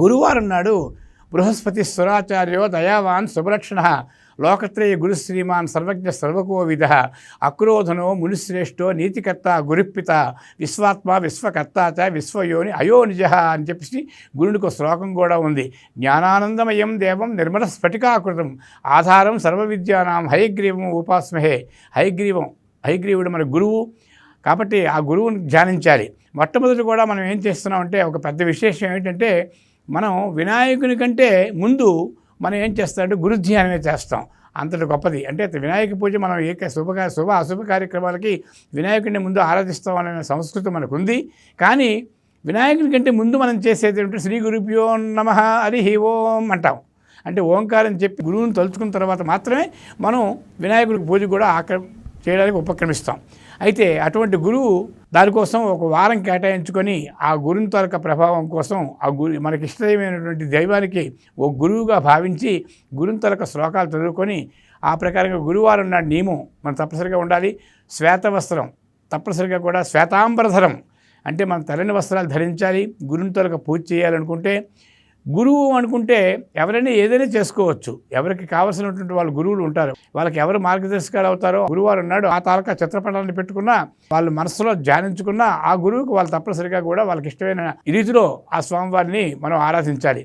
గురువారం నాడు బృహస్పతి స్వరాచార్యో దయావాన్ శుభలక్షణ లోకత్రయ గురు శ్రీమాన్ సర్వజ్ఞ సర్వకోవిద అక్రోధనో మునిశ్రేష్టో నీతికర్త గురుప్పిత విశ్వాత్మ విశ్వకర్త చ విశ్వయోని అయోనిజ అని చెప్పేసి గురునికి శ్లోకం కూడా ఉంది. జ్ఞానానందమయం దేవం నిర్మల స్ఫటికాకృతం ఆధారం సర్వవిద్యానాం హయగ్రీవం ఉపాస్మహే. హయగ్రీవుడు మన గురువు కాబట్టి ఆ గురువుని ధ్యానించాలి. మొట్టమొదటి కూడా మనం ఏం చేస్తున్నామంటే ఒక పెద్ద విశేషం ఏంటంటే మనం వినాయకుని కంటే ముందు మనం ఏం చేస్తామంటే గురుధ్యానమే చేస్తాం. అంతటి గొప్పది. అంటే వినాయక పూజ మనం శుభ అశుభ కార్యక్రమాలకి వినాయకుడిని ముందు ఆరాధిస్తాం అనే సంస్కృతి మనకు ఉంది. కానీ వినాయకుని కంటే ముందు మనం చేసేది ఏంటంటే శ్రీ గురుభ్యో నమః హరి ఓం అంటాం. అంటే ఓంకారం చెప్పి గురువుని తలుచుకున్న తర్వాత మాత్రమే మనం వినాయకుడికి పూజ కూడా చేయడానికి ఉపక్రమిస్తాం. అయితే అటువంటి గురువు దానికోసం ఒక వారం కేటాయించుకొని ఆ గురుని తాలూకా ప్రభావం కోసం ఆ మనకి ఇష్టమైనటువంటి దైవానికి ఓ గురువుగా భావించి గురుని తాలూకా శ్లోకాలు చదువుకొని ఆ ప్రకారంగా గురువారం నాడు నియమం మనం తప్పనిసరిగా ఉండాలి. శ్వేతవస్త్రం తప్పనిసరిగా కూడా శ్వేతాంబరధరం అంటే మనం తెల్లని వస్త్రాలు ధరించాలి. గురుని తాలూకా పూజ చేయాలనుకుంటే గురువు అనుకుంటే ఎవరైనా ఏదైనా చేసుకోవచ్చు. ఎవరికి కావాల్సినటువంటి వాళ్ళు గురువులు ఉంటారు. వాళ్ళకి ఎవరు మార్గదర్శకాలు అవుతారో గురువారం నాడు ఆ తాలూకా చిత్రపటాలను పెట్టుకున్నా వాళ్ళు మనసులో ధ్యానించుకున్న ఆ గురువుకు వాళ్ళు తప్పనిసరిగా కూడా వాళ్ళకి ఇష్టమైన రీతిలో ఆ స్వామివారిని మనం ఆరాధించాలి.